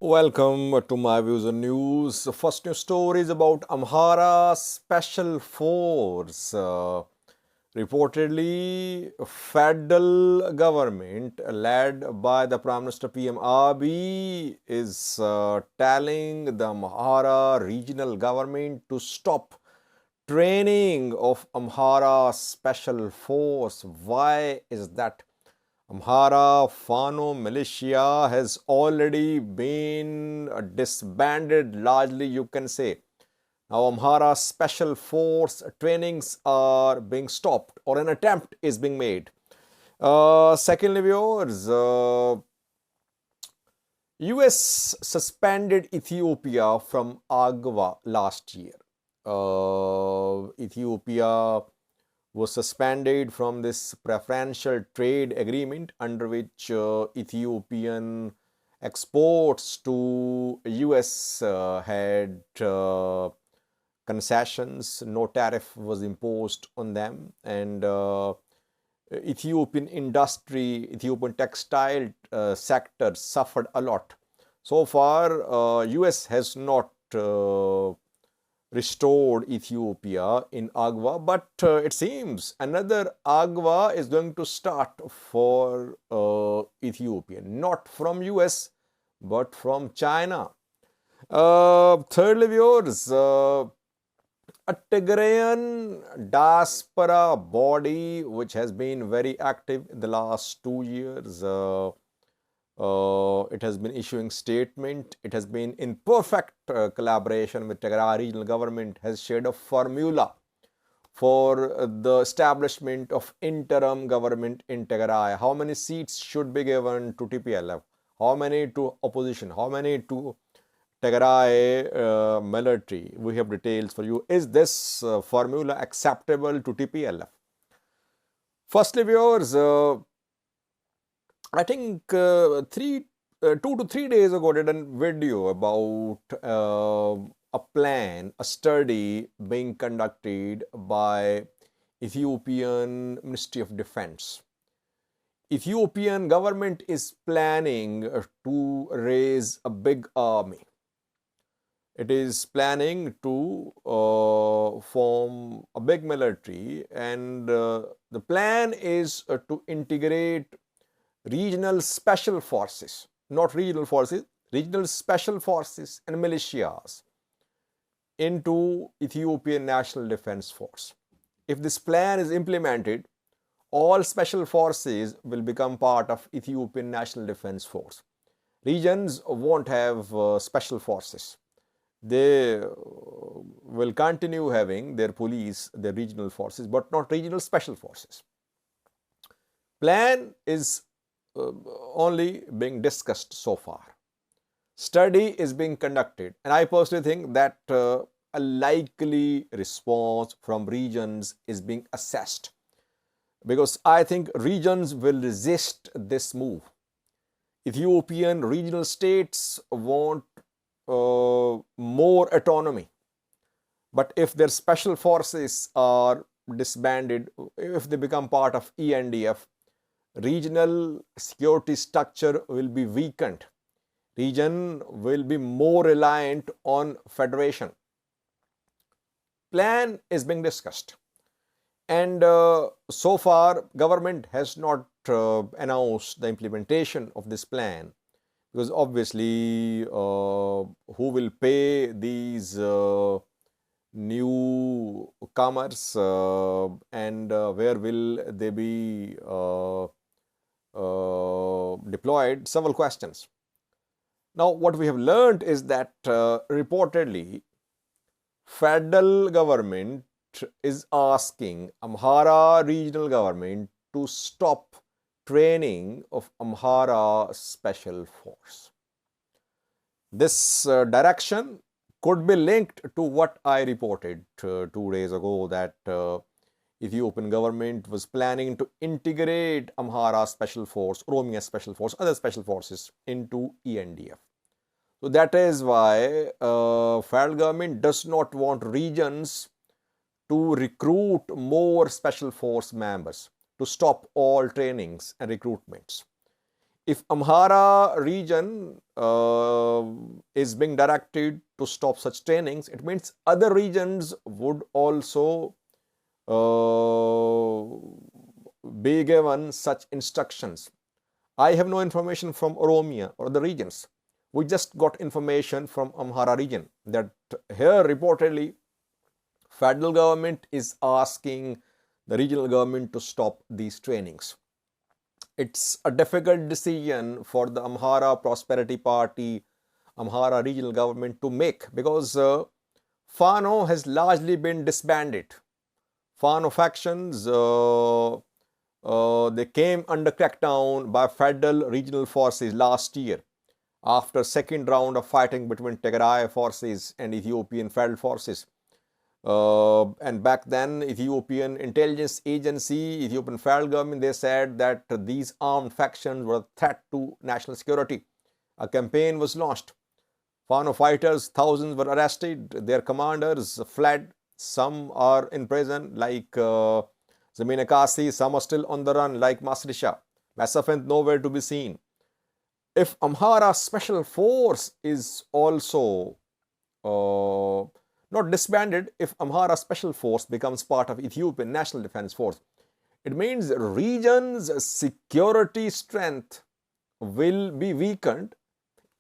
Welcome to my views on news. The first news story is about Amhara Special Force. Reportedly, federal government led by the Prime Minister PM Abiy is telling the Amhara regional government to stop training of Amhara Special Force. Why is that? Amhara Fano militia has already been disbanded, largely you can say. Now Amhara Special Force trainings are being stopped, or an attempt is being made. Secondly, viewers, US suspended Ethiopia from AGWA last year. Ethiopia was suspended from this preferential trade agreement under which Ethiopian exports to US had concessions, no tariff was imposed on them, and Ethiopian industry, Ethiopian textile sector suffered a lot. So far, US has not restored Ethiopia in AGWA, but it seems another AGWA is going to start for Ethiopia, not from US, but from China. Thirdly, viewers, a Tigrayan diaspora body which has been very active in the last 2 years. It has been issuing statement. It has been in perfect collaboration with Tigray regional government, has shared a formula for the establishment of interim government in Tigray. How many seats should be given to TPLF? How many to opposition? How many to Tigray military? We have details for you. Is this formula acceptable to TPLF? Firstly, viewers, I think 2 to 3 days ago, I did a video about a plan, a study being conducted by Ethiopian Ministry of Defense. Ethiopian government is planning to raise a big army. It is planning to form a big military, and the plan is to integrate regional special forces, not regional forces, regional special forces and militias into Ethiopian National Defense Force. If this plan is implemented, all special forces will become part of Ethiopian National Defense Force. Regions won't have special forces. They will continue having their police, their regional forces, but not regional special forces. Plan is only being discussed so far. Study is being conducted, and I personally think that a likely response from regions is being assessed, because I think regions will resist this move. Ethiopian regional states want more autonomy, but if their special forces are disbanded, if they become part of ENDF, regional security structure will be weakened. Region will be more reliant on federation. Plan is being discussed, and so far government has not announced the implementation of this plan, because obviously who will pay these newcomers and where will they be deployed? Several questions. Now, what we have learned is that reportedly federal government is asking Amhara regional government to stop training of Amhara Special Force. This direction could be linked to what I reported 2 days ago, that Ethiopian government was planning to integrate Amhara Special Force, Oromia Special Force, other special forces into ENDF. So that is why federal government does not want regions to recruit more special force members, to stop all trainings and recruitments. if Amhara region is being directed to stop such trainings, it means other regions would also be given such instructions. I have no information from Oromia or the regions. We just got information from Amhara region that here reportedly federal government is asking the regional government to stop these trainings. It's a difficult decision for the Amhara Prosperity Party, Amhara regional government to make, because Fano has largely been disbanded. Fano factions, they came under crackdown by federal regional forces last year after second round of fighting between Tigray forces and Ethiopian federal forces. And back then, Ethiopian intelligence agency, Ethiopian federal government, they said that these armed factions were a threat to national security. A campaign was launched. Fano fighters, thousands were arrested. Their commanders fled. Some are in prison, like Zamina Kasi. Some are still on the run, like Masrisha. Masafent nowhere to be seen. If Amhara Special Force is also not disbanded, if Amhara Special Force becomes part of Ethiopian National Defense Force, it means region's security strength will be weakened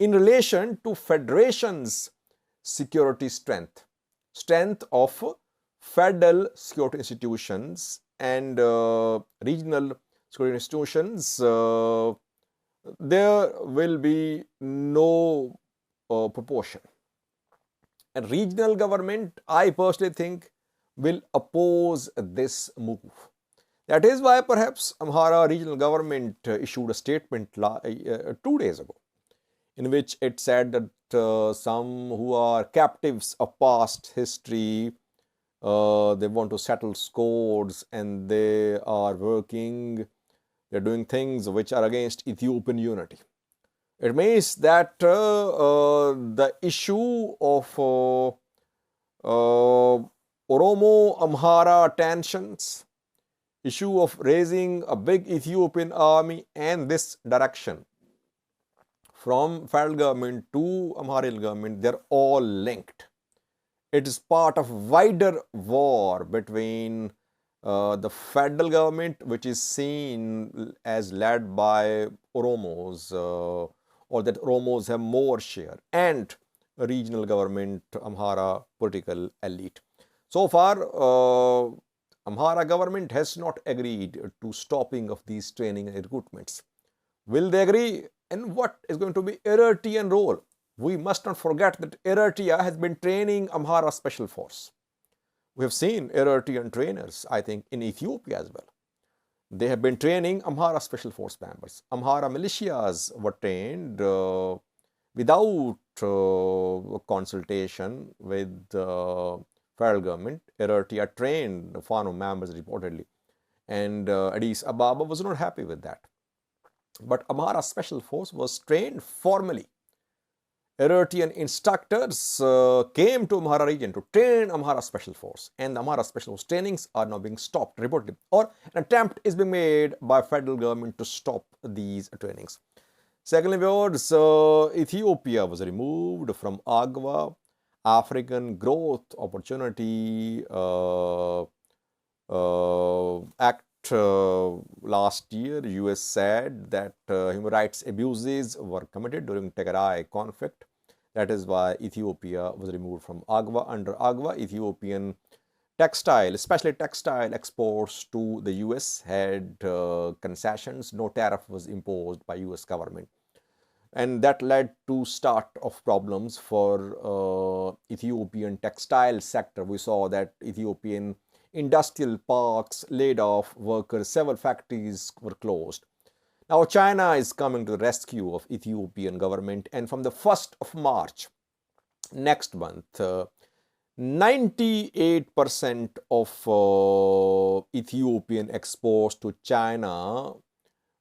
in relation to federation's security strength. Strength of federal security institutions and regional security institutions, there will be no proportion. And regional government, I personally think, will oppose this move. That is why perhaps Amhara regional government issued a statement 2 days ago, in which it said that some who are captives of past history, they want to settle scores, and they are working, they're doing things which are against Ethiopian unity. It means that the issue of Oromo-Amhara tensions, issue of raising a big Ethiopian army, and this direction from federal government to Amharian government, they're all linked. It is part of wider war between the federal government, which is seen as led by Oromos, or that Oromos have more share, and regional government, Amhara political elite. So far, Amhara government has not agreed to stopping of these training and recruitments. Will they agree? And what is going to be Eritrean role? We must not forget that Eritrea has been training Amhara Special Force. We have seen Eritrean trainers, I think, in Ethiopia as well. They have been training Amhara Special Force members. Amhara militias were trained without consultation with the federal government. Eritrea trained Fano members reportedly, and Addis Ababa was not happy with that. But Amhara Special Force was trained formally. Eritrean instructors came to Amhara region to train Amhara Special Force, and the Amhara Special Force trainings are now being stopped reportedly, or an attempt is being made by federal government to stop these trainings. Secondly, viewers, Ethiopia was removed from AGWA, African Growth Opportunity Act. Last year, US said that human rights abuses were committed during Tigray conflict. That is why Ethiopia was removed from AGWA. Under AGWA, Ethiopian textile, especially textile exports to the US had concessions. No tariff was imposed by US government. And that led to start of problems for Ethiopian textile sector. We saw that Ethiopian industrial parks laid off workers, several factories were closed. Now China is coming to the rescue of Ethiopian government, and from the 1st of March next month, 98% of Ethiopian exports to China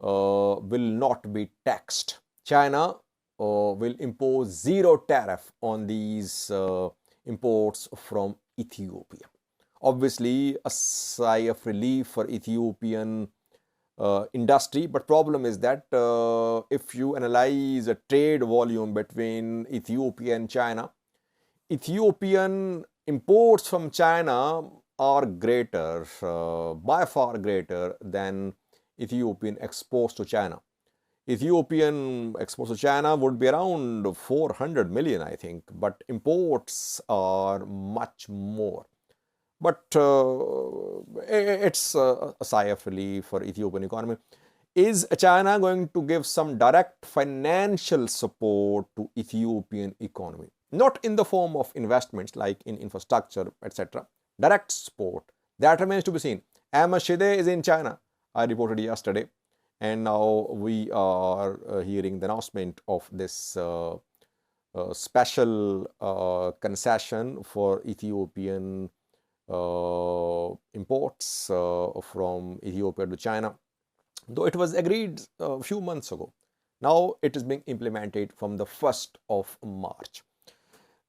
will not be taxed. China will impose zero tariff on these imports from Ethiopia. Obviously, a sigh of relief for Ethiopian industry. But problem is that if you analyze a trade volume between Ethiopia and China, Ethiopian imports from China are greater, by far greater than Ethiopian exports to China. Ethiopian exports to China would be around 400 million, I think, but imports are much more. But it's a sigh of relief for Ethiopian economy. Is China going to give some direct financial support to Ethiopian economy? Not in the form of investments like in infrastructure, etc. Direct support. That remains to be seen. Amhara is in China, I reported yesterday. And now we are hearing the announcement of this special concession for Ethiopian imports from Ethiopia to China, though it was agreed a few months ago. Now it is being implemented from the 1st of March.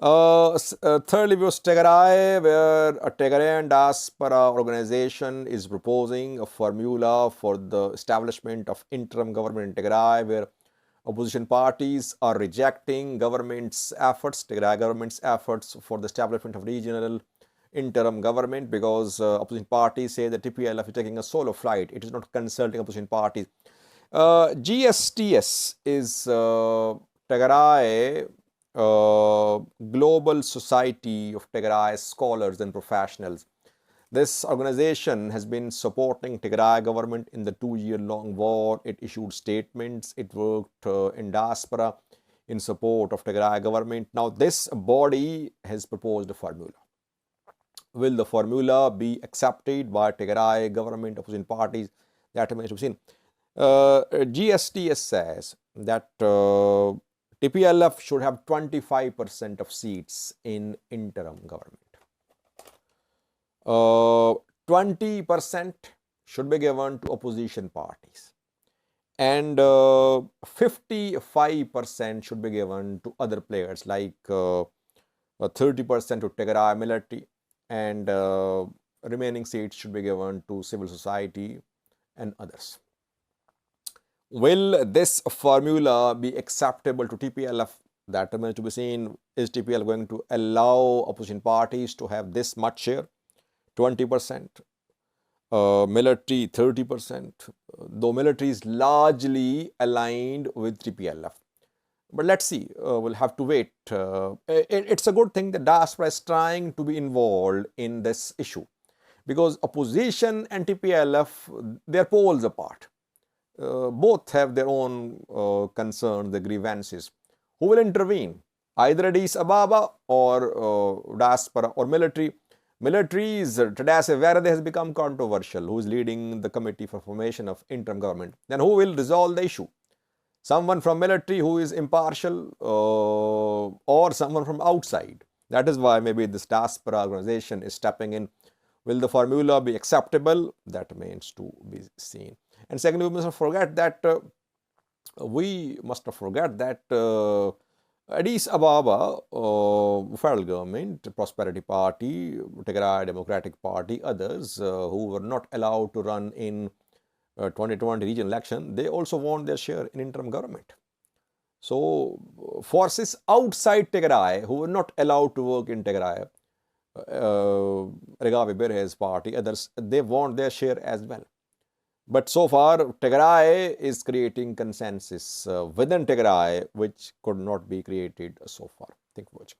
Thirdly was Tigray, where a Tigrayan diaspora organization is proposing a formula for the establishment of interim government in Tigray, where opposition parties are rejecting government's efforts, Tigray government's efforts for the establishment of regional interim government, because opposition parties say that TPLF is taking a solo flight. It is not consulting opposition parties. GSTS is Tigray Global Society of Tigray Scholars and Professionals. This organization has been supporting Tigray government in the 2-year-long war. It issued statements. It worked in diaspora in support of Tigray government. Now this body has proposed a formula. Will the formula be accepted by Tigray government, opposition parties? That remains to be seen. GSTS says that TPLF should have 25% of seats in interim government. 20% should be given to opposition parties, and 55% should be given to other players, like 30% to Tigray military, and remaining seats should be given to civil society and others. Will this formula be acceptable to TPLF? That remains to be seen. Is TPLF going to allow opposition parties to have this much share? 20%, military 30%, though military is largely aligned with TPLF. But let's see, we'll have to wait. It's a good thing that diaspora is trying to be involved in this issue, because opposition and TPLF, they're poles apart. Both have their own concerns, the grievances. Who will intervene? Either Addis Ababa or diaspora or military. Military's Tadase Verde has become controversial, who is leading the committee for formation of interim government. Then who will resolve the issue? Someone from military who is impartial, or someone from outside. That is why maybe this diaspora organization is stepping in. Will the formula be acceptable? That remains to be seen. And secondly, we must not forget that Addis Ababa, federal government, Prosperity Party, Tigray Democratic Party, others who were not allowed to run in 2020 regional election, they also want their share in interim government. So forces outside Tigray who were not allowed to work in Tigray, Regavi Berhe's party, others, they want their share as well. But so far, Tigray is creating consensus within Tigray, which could not be created so far. Thank you for watching.